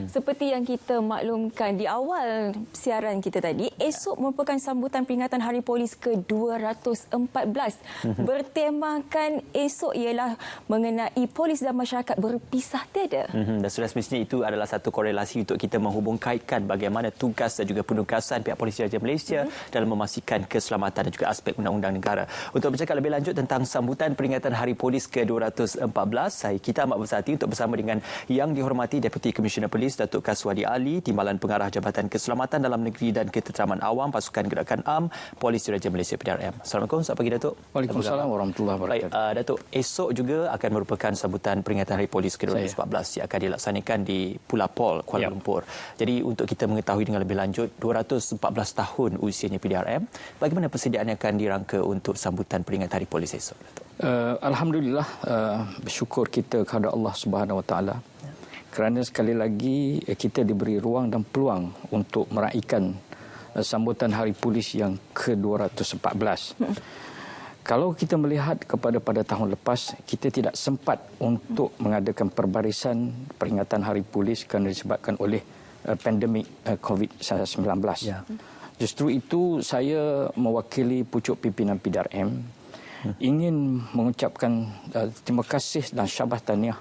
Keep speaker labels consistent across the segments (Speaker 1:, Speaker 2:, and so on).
Speaker 1: Seperti yang kita maklumkan di awal siaran kita tadi, esok merupakan sambutan peringatan Hari Polis ke-214. Bertemakan esok ialah mengenai polis dan masyarakat berpisah tiada.
Speaker 2: Dan sudah semestinya itu adalah satu korelasi untuk kita menghubung kaitkan bagaimana tugas dan juga penugasan pihak Polis Diraja Malaysia dalam memastikan keselamatan dan juga aspek undang-undang negara. Untuk bercakap lebih lanjut tentang sambutan peringatan Hari Polis ke-214, kita amat bersahati untuk bersama dengan Yang Dihormati Deputi Komisioner Polis Datuk Kaswadi Ali, Timbalan Pengarah Jabatan Keselamatan Dalam Negeri dan Ketenteraman Awam Pasukan Gerakan AM Polis Diraja Malaysia PDRM. Assalamualaikum, selamat pagi Datuk.
Speaker 3: Waalaikumsalam warahmatullahi wabarakatuh.
Speaker 2: Baik, Datuk, esok juga akan merupakan sambutan peringatan Hari Polis ke-214 yang akan dilaksanakan di Pulapol, Kuala Lumpur. Jadi untuk kita mengetahui dengan lebih lanjut 214 tahun usianya PDRM, bagaimana persediaan yang akan dirangka untuk sambutan peringatan Hari Polis esok, Datuk?
Speaker 3: Alhamdulillah, bersyukur kita kepada Allah Subhanahu Wa Taala kerana sekali lagi kita diberi ruang dan peluang untuk meraihkan sambutan Hari Polis yang ke-214. Kalau kita melihat pada tahun lepas, kita tidak sempat untuk mengadakan perbarisan peringatan Hari Polis kerana disebabkan oleh pandemik COVID-19. Justru itu saya mewakili pucuk pimpinan PDRM ingin mengucapkan terima kasih dan syabas tahniah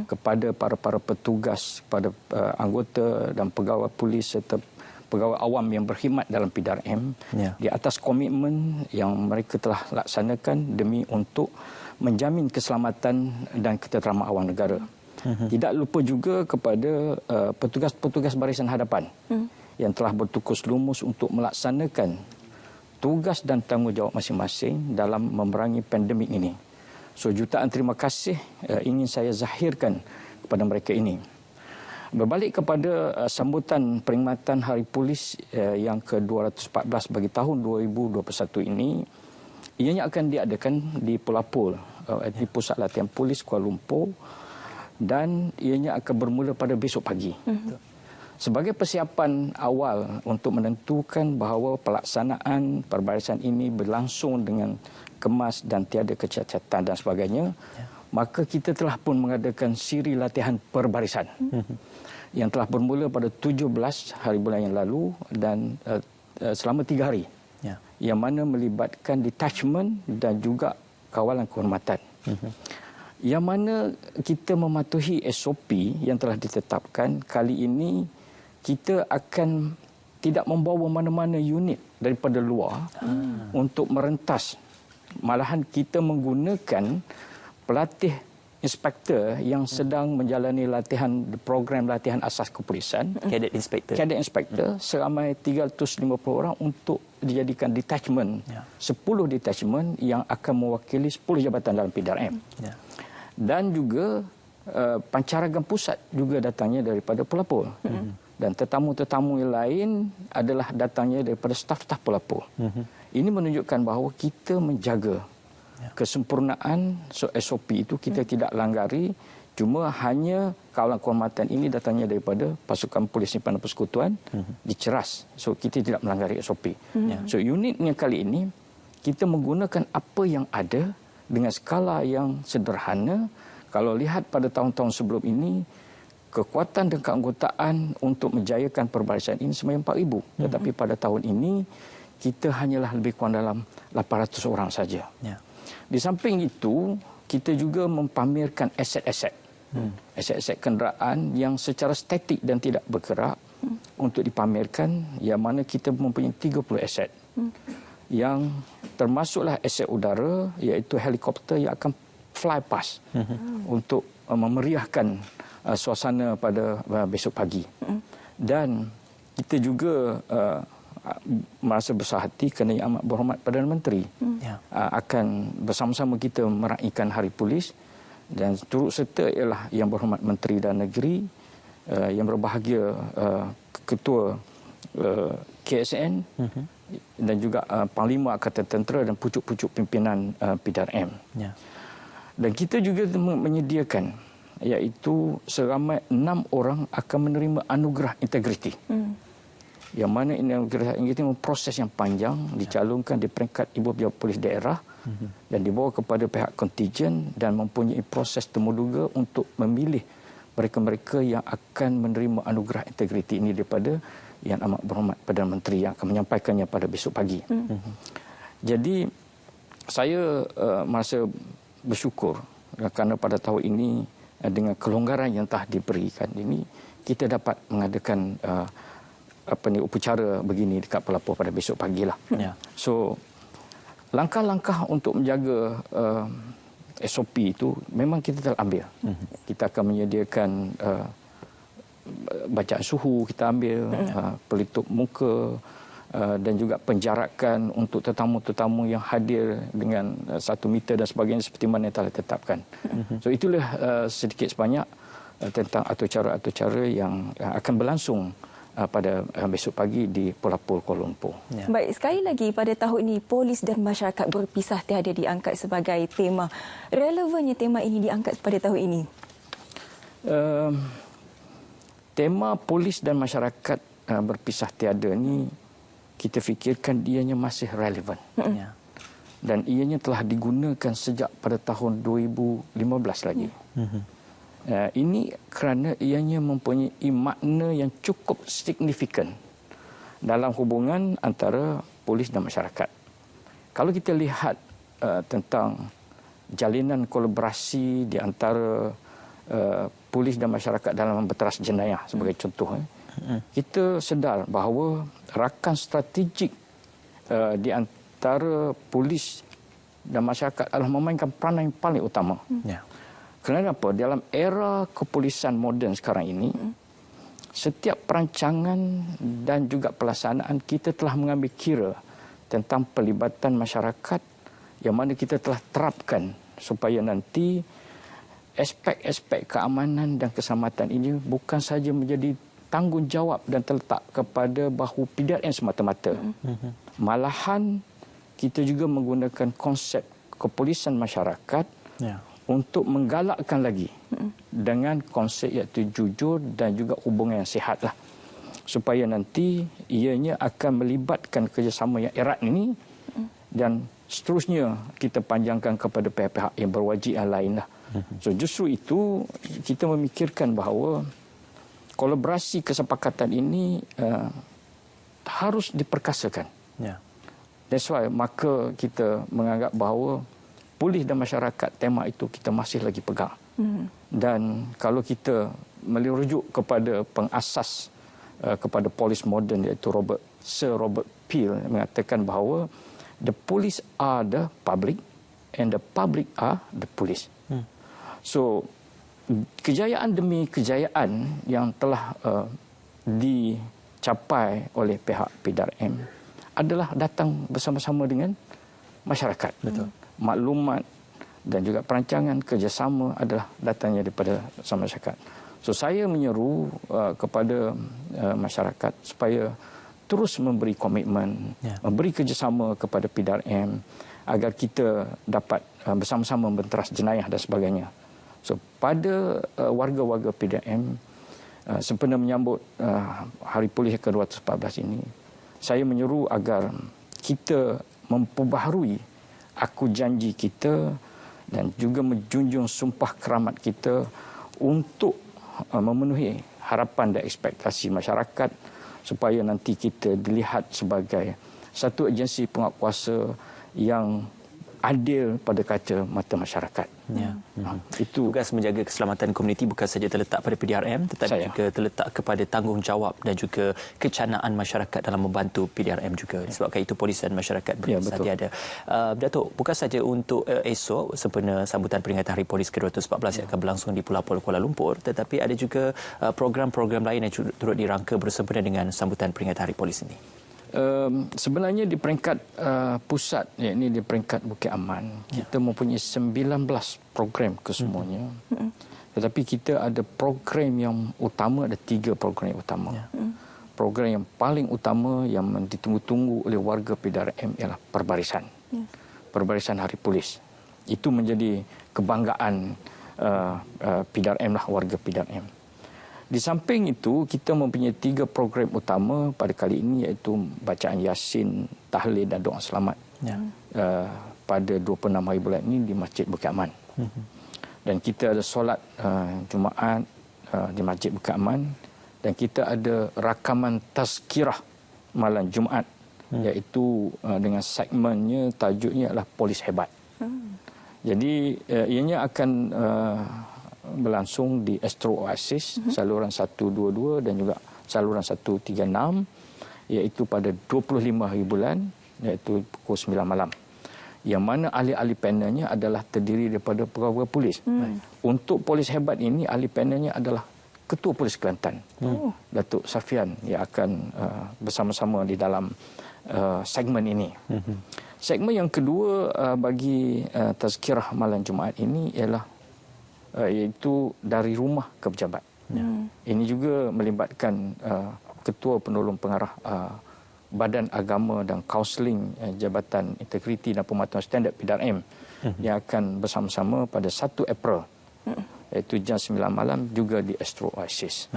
Speaker 3: kepada para petugas, pada anggota dan pegawai polis serta pegawai awam yang berkhidmat dalam PDRM di atas komitmen yang mereka telah laksanakan demi untuk menjamin keselamatan dan ketenteraman awam negara. Tidak lupa juga kepada petugas-petugas barisan hadapan yang telah bertukus lumus untuk melaksanakan tugas dan tanggungjawab masing-masing dalam memerangi pandemik ini. So, jutaan terima kasih ingin saya zahirkan kepada mereka ini. Berbalik kepada sambutan peringatan Hari Polis yang ke-214 bagi tahun 2021 ini, ianya akan diadakan di Pulapol, di Pusat Latihan Polis Kuala Lumpur, dan ianya akan bermula pada besok pagi. Sebagai persiapan awal untuk menentukan bahawa pelaksanaan perbarisan ini berlangsung dengan kemas dan tiada kecacatan dan sebagainya, maka kita telah pun mengadakan siri latihan perbarisan yang telah bermula pada 17 hari bulan yang lalu dan selama 3 hari, yang mana melibatkan detachment dan juga kawalan kehormatan. Yang mana kita mematuhi SOP yang telah ditetapkan. Kali ini kita akan tidak membawa mana-mana unit daripada luar untuk merentas. Malahan kita menggunakan pelatih inspektor yang sedang menjalani program latihan asas kepolisian,
Speaker 2: Cadet Inspector,
Speaker 3: seramai 350 orang untuk dijadikan detachment, 10 detachment yang akan mewakili 10 jabatan dalam PDRM. Dan juga pancaragam pusat juga datangnya daripada Pulapol. Dan tetamu-tetamu yang lain adalah datangnya daripada staf-staf Pulapol. Ini menunjukkan bahawa kita menjaga kesempurnaan SOP itu kita tidak langgari. Cuma hanya kawalan kehormatan ini datangnya daripada pasukan polis simpanan persekutuan diceras. So kita tidak melanggar SOP. So unitnya kali ini kita menggunakan apa yang ada dengan skala yang sederhana. Kalau lihat pada tahun-tahun sebelum ini, kekuatan dan keanggotaan untuk menjayakan perbarisan ini sebanyak 4,000. Tetapi pada tahun ini kita hanyalah lebih kurang dalam 800 orang saja. Di samping itu, kita juga mempamerkan aset-aset. Aset-aset kenderaan yang secara statik dan tidak bergerak untuk dipamerkan, yang mana kita mempunyai 30 aset. Yang termasuklah aset udara, iaitu helikopter yang akan fly past untuk memeriahkan suasana pada besok pagi. Dan kita juga merasa besar hati kerana Yang Amat Berhormat Perdana Menteri akan bersama-sama kita meraihkan Hari Polis, dan turut serta ialah Yang Berhormat Menteri Dalam Negeri, yang berbahagia Ketua KSN dan juga Panglima Angkatan Tentera dan pucuk-pucuk pimpinan PDRM. Dan kita juga menyediakan, iaitu seramai 6 orang akan menerima anugerah integriti. Yang mana anugerah integriti proses yang panjang, dicalonkan di peringkat Ibu Pejabat Polis Daerah dan dibawa kepada pihak kontijen dan mempunyai proses temuduga untuk memilih mereka-mereka yang akan menerima anugerah integriti ini daripada Yang Amat Berhormat Perdana Menteri yang akan menyampaikannya pada besok pagi. Jadi saya merasa bersyukur kerana pada tahun ini dengan kelonggaran yang telah diberikan ini kita dapat mengadakan upacara begini dekat pelapor pada besok pagilah. So langkah-langkah untuk menjaga SOP itu memang kita telah ambil. Kita akan menyediakan bacaan suhu, kita ambil pelitup muka dan juga penjarakan untuk tetamu-tetamu yang hadir dengan 1 meter dan sebagainya seperti mana yang telah ditetapkan. So itulah sedikit sebanyak tentang atur-cara yang akan berlangsung pada besok pagi di Pelapor Kuala Lumpur.
Speaker 1: Baik, sekali lagi pada tahun ini polis dan masyarakat berpisah tiada diangkat sebagai tema. Relevannya tema ini diangkat pada tahun ini?
Speaker 3: Tema polis dan masyarakat berpisah tiada ni kita fikirkan ianya masih relevan. Dan ianya telah digunakan sejak pada tahun 2015 lagi. Ini kerana ianya mempunyai makna yang cukup signifikan dalam hubungan antara polis dan masyarakat. Kalau kita lihat tentang jalinan kolaborasi di antara polis dan masyarakat dalam memberteras jenayah sebagai contoh, kita sedar bahawa rakan strategik di antara polis dan masyarakat adalah memainkan peranan yang paling utama. Kerana apa? Dalam era kepolisian moden sekarang ini, setiap perancangan dan juga pelaksanaan kita telah mengambil kira tentang pelibatan masyarakat yang mana kita telah terapkan supaya nanti aspek-aspek keamanan dan keselamatan ini bukan saja menjadi tanggungjawab dan terletak kepada bahu PDRM semata-mata. Malahan kita juga menggunakan konsep kepolisian masyarakat untuk menggalakkan lagi dengan konsep iaitu jujur dan juga hubungan yang sihatlah. Supaya nanti ianya akan melibatkan kerjasama yang erat ini dan seterusnya kita panjangkan kepada pihak-pihak yang berwajib yang lainlah. So justru itu kita memikirkan bahawa kolaborasi kesepakatan ini harus diperkasakan. That's why maka kita menganggap bahawa polis dan masyarakat tema itu kita masih lagi pegang. Dan kalau kita merujuk kepada pengasas kepada polis moden iaitu Sir Robert Peel mengatakan bahawa the police are the public and the public are the police. So kejayaan demi kejayaan yang telah dicapai oleh pihak PDRM adalah datang bersama-sama dengan masyarakat. Maklumat dan juga perancangan kerjasama adalah datangnya daripada masyarakat. So saya menyeru kepada masyarakat supaya terus memberi komitmen, memberi kerjasama kepada PDRM agar kita dapat bersama-sama membenteras jenayah dan sebagainya. So pada warga-warga PDRM sempena menyambut Hari Polis ke-214 ini, saya menyeru agar kita memperbaharui aku janji kita dan juga menjunjung sumpah keramat kita untuk memenuhi harapan dan ekspektasi masyarakat supaya nanti kita dilihat sebagai satu agensi penguatkuasa yang adil pada kaca mata masyarakat. Itu
Speaker 2: tugas menjaga keselamatan komuniti bukan saja terletak pada PDRM tetapi juga terletak kepada tanggungjawab dan juga kecanaan masyarakat dalam membantu PDRM juga. Disebabkan itu polis dan masyarakat berpisah tiada. Datuk, bukan saja untuk esok sempena sambutan peringatan Hari Polis ke-214 yang akan berlangsung di Pelapor Kuala Lumpur, tetapi ada juga program-program lain yang turut dirangka bersempena dengan sambutan peringatan Hari Polis ini.
Speaker 3: Sebenarnya di peringkat pusat, yakni di peringkat Bukit Aman, kita mempunyai 19 program kesemuanya. Tetapi kita ada program yang utama, ada 3 program yang utama. Program yang paling utama yang ditunggu-tunggu oleh warga PDRM ialah perbarisan. Perbarisan Hari Polis. Itu menjadi kebanggaan PDRM lah, warga PDRM. Di samping itu, kita mempunyai 3 program utama pada kali ini iaitu bacaan Yasin, tahlil dan doa selamat pada 26 hari bulan ini di Masjid Bukit Aman. Dan kita ada solat Jumaat di Masjid Bukit Aman, dan kita ada rakaman tazkirah malam Jumaat, iaitu dengan segmennya, tajuknya adalah Polis Hebat. Jadi ianya akan berlangsung di Astro Oasis, saluran 122 dan juga saluran 136, iaitu pada 25 hari bulan, iaitu pukul 9 malam. Yang mana ahli-ahli panelnya adalah terdiri daripada pegawai polis. Untuk Polis Hebat ini, ahli panelnya adalah Ketua Polis Kelantan, Datuk Safian, yang akan bersama-sama di dalam segmen ini. Segmen yang kedua bagi tazkirah malam Jumaat ini ialah iaitu dari rumah ke pejabat. Ini juga melibatkan Ketua Penolong Pengarah Badan Agama dan Kaunseling Jabatan Integriti dan Pematuhan Standard PDRM yang akan bersama-sama pada 1 April iaitu jam 9 malam juga di Astro Oasis.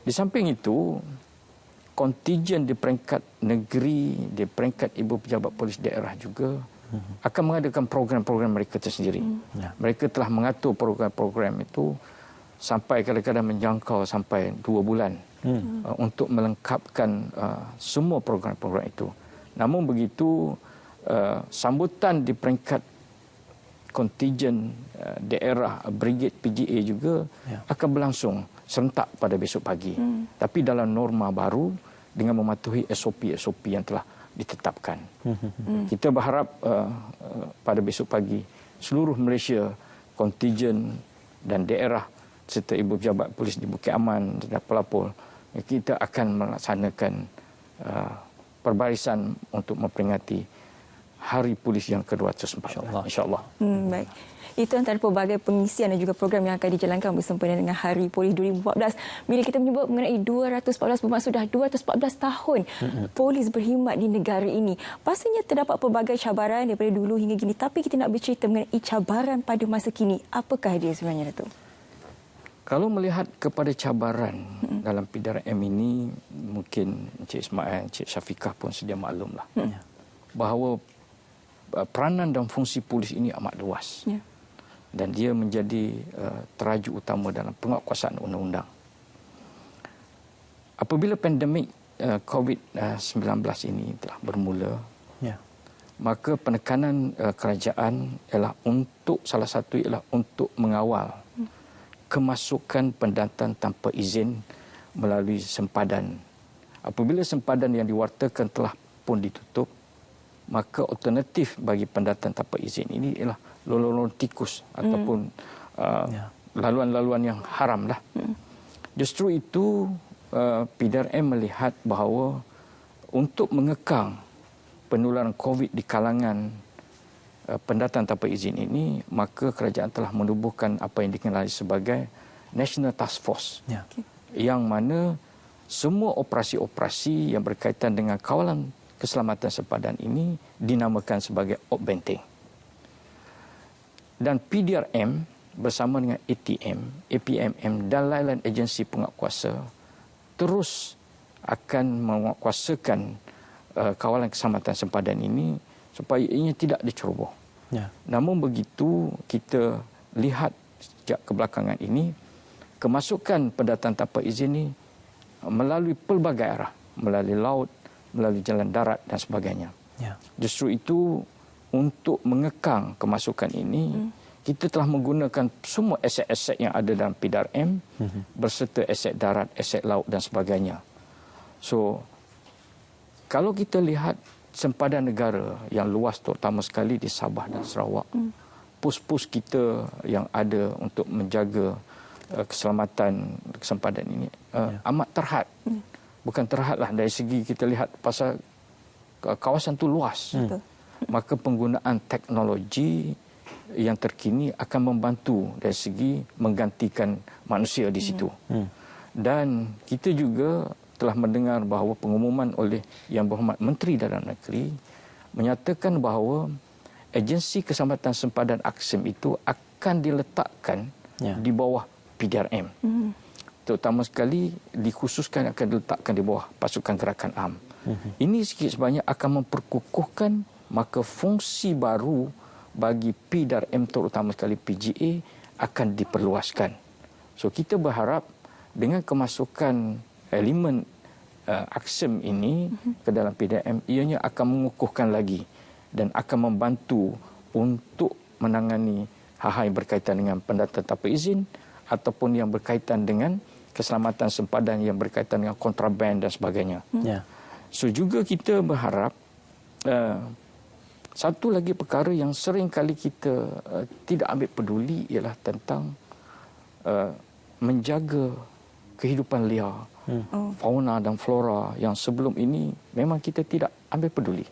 Speaker 3: Di samping itu, kontijen di peringkat negeri, di peringkat ibu pejabat polis daerah juga akan mengadakan program-program mereka tersendiri. Mereka telah mengatur program-program itu sampai kadang-kadang menjangkau sampai 2 bulan untuk melengkapkan semua program-program itu. Namun begitu, sambutan di peringkat kontijen daerah Brigade PGA juga akan berlangsung serentak pada besok pagi. Tapi dalam norma baru dengan mematuhi SOP-SOP yang telah ditetapkan. Kita berharap pada besok pagi seluruh Malaysia, kontijen dan daerah serta ibu pejabat polis di Bukit Aman dan pelapor, kita akan melaksanakan perbarisan untuk memperingati Hari Polis yang ke-214. InsyaAllah.
Speaker 1: Baik. Itu antara pelbagai pengisian dan juga program yang akan dijalankan bersempena dengan Hari Polis 2014. Bila kita menyebut mengenai 214, bermaksud sudah 214 tahun polis berkhidmat di negara ini. Pastinya terdapat pelbagai cabaran daripada dulu hingga kini. Tapi kita nak bercerita mengenai cabaran pada masa kini. Apakah dia sebenarnya, Datuk?
Speaker 3: Kalau melihat kepada cabaran dalam PDRM ini, mungkin Encik Ismail, Encik Syafiqah pun sedia maklumlah bahawa peranan dan fungsi polis ini amat luas. Dan dia menjadi teraju utama dalam penguatkuasaan undang-undang. Apabila pandemik COVID-19 ini telah bermula, maka penekanan kerajaan ialah untuk, salah satu ialah untuk mengawal kemasukan pendatang tanpa izin melalui sempadan. Apabila sempadan yang diwartakan telah pun ditutup, maka alternatif bagi pendatang tanpa izin ini ialah laluan tikus ataupun laluan-laluan yang haram lah. Justru itu PDRM melihat bahawa untuk mengekang penularan COVID di kalangan pendatang tanpa izin ini, maka kerajaan telah menubuhkan apa yang dikenali sebagai National Task Force, yang mana semua operasi-operasi yang berkaitan dengan kawalan keselamatan sempadan ini dinamakan sebagai Op Benteng. Dan PDRM bersama dengan ATM, APMM dan lain-lain agensi penguatkuasa terus akan menguatkuasakan kawalan keselamatan sempadan ini supaya ianya tidak diceroboh. Namun begitu, kita lihat sejak kebelakangan ini, kemasukan pendatang tanpa izin ini melalui pelbagai arah, melalui laut, melalui jalan darat dan sebagainya. Justru itu, untuk mengekang kemasukan ini, kita telah menggunakan semua aset-aset yang ada dalam PDRM berserta aset darat, aset laut dan sebagainya. So, kalau kita lihat sempadan negara yang luas, terutama sekali di Sabah dan Sarawak, pos-pos kita yang ada untuk menjaga keselamatan sempadan ini amat terhad. Bukan terhadlah dari segi kita lihat pasal kawasan itu luas. Maka penggunaan teknologi yang terkini akan membantu dari segi menggantikan manusia di situ. Dan kita juga telah mendengar bahawa pengumuman oleh Yang Berhormat Menteri Dalam Negeri menyatakan bahawa agensi keselamatan sempadan AKSIM itu akan diletakkan di bawah PDRM. Terutama sekali dikhususkan akan diletakkan di bawah Pasukan Gerakan Am. Ini sikit sebanyak akan memperkukuhkan maka fungsi baru bagi PDRM, terutama sekali PGA, akan diperluaskan. So kita berharap dengan kemasukan elemen aksem ini ke dalam PDRM, ianya akan mengukuhkan lagi dan akan membantu untuk menangani hal-hal yang berkaitan dengan pendatang tanpa izin ataupun yang berkaitan dengan keselamatan sempadan yang berkaitan dengan kontraband dan sebagainya. So juga kita berharap satu lagi perkara yang sering kali kita tidak ambil peduli ialah tentang menjaga kehidupan liar, fauna dan flora yang sebelum ini memang kita tidak ambil peduli.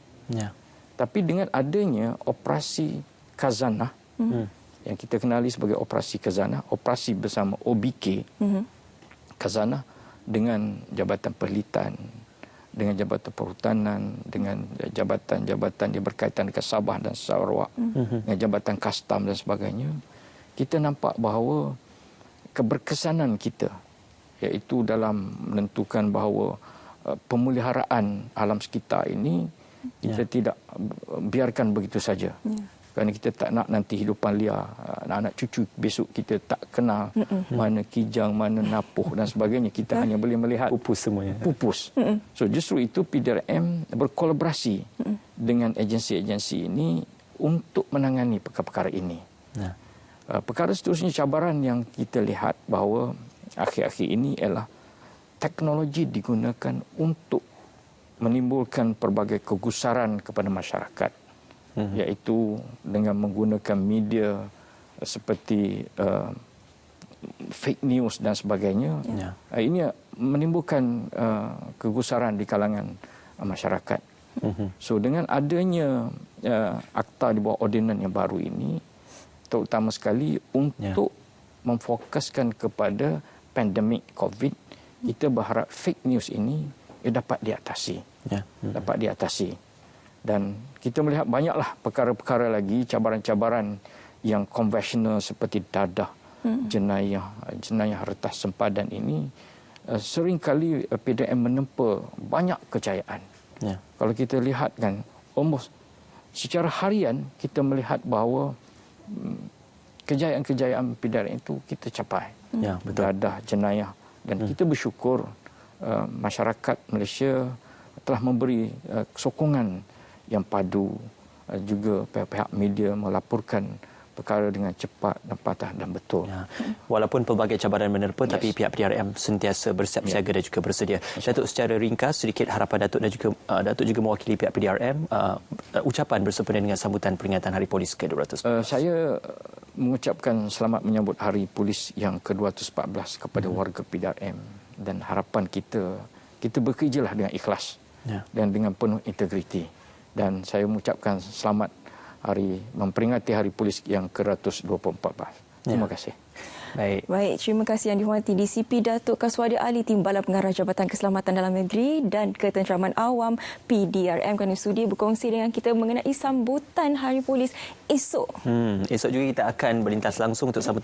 Speaker 3: Tapi dengan adanya operasi Khazanah yang kita kenali sebagai operasi Khazanah, operasi bersama OBK Khazanah dengan Jabatan Perlitan, dengan Jabatan Perhutanan, dengan jabatan-jabatan yang berkaitan dengan Sabah dan Sarawak, dengan Jabatan Kastam dan sebagainya, kita nampak bahawa keberkesanan kita iaitu dalam menentukan bahawa pemeliharaan alam sekitar ini kita tidak biarkan begitu saja. Kerana kita tak nak nanti hidupan liar, anak-anak cucu besok kita tak kenal mana kijang, mana napuh dan sebagainya. Kita hanya boleh melihat
Speaker 2: pupus semuanya.
Speaker 3: Pupus. So justru itu PDRM berkolaborasi dengan agensi-agensi ini untuk menangani perkara-perkara ini. Perkara seterusnya, cabaran yang kita lihat bahawa akhir-akhir ini ialah teknologi digunakan untuk menimbulkan pelbagai kegusaran kepada masyarakat. Iaitu dengan menggunakan media seperti fake news dan sebagainya. Ini menimbulkan kegusaran di kalangan masyarakat. So dengan adanya akta di bawah ordinan yang baru ini, terutama sekali untuk memfokuskan kepada pandemik COVID, kita berharap fake news ini dapat diatasi. Dapat diatasi. Dan kita melihat banyaklah perkara-perkara lagi, cabaran-cabaran yang konvensional seperti dadah, jenayah retas sempadan ini, seringkali PDRM menempa banyak kejayaan. Kalau kita lihat kan, almost secara harian kita melihat bahawa kejayaan-kejayaan PDRM itu kita capai. Dadah, jenayah. Dan kita bersyukur masyarakat Malaysia telah memberi sokongan yang padu, juga pihak-pihak media melaporkan perkara dengan cepat dan patah dan betul.
Speaker 2: Walaupun pelbagai cabaran menerpa, tapi pihak PDRM sentiasa bersiap siaga dan juga bersedia. Datuk, secara ringkas sedikit harapan Datuk dan juga Datuk juga mewakili pihak PDRM, ucapan bersempena dengan sambutan peringatan Hari Polis ke-214.
Speaker 3: Saya mengucapkan selamat menyambut Hari Polis yang ke-214 kepada warga PDRM, dan harapan kita bekerjalah dengan ikhlas dan dengan penuh integriti. Dan saya mengucapkan selamat memperingati Hari Polis yang ke-214. Terima kasih.
Speaker 1: Baik, terima kasih yang dihormati DCP Datuk Kaswadi Ali, Timbalan Pengarah Jabatan Keselamatan Dalam Negeri dan Ketenteraman Awam PDRM, kerana sudi berkongsi dengan kita mengenai sambutan Hari Polis esok.
Speaker 2: Esok juga kita akan berlintas langsung untuk sambutan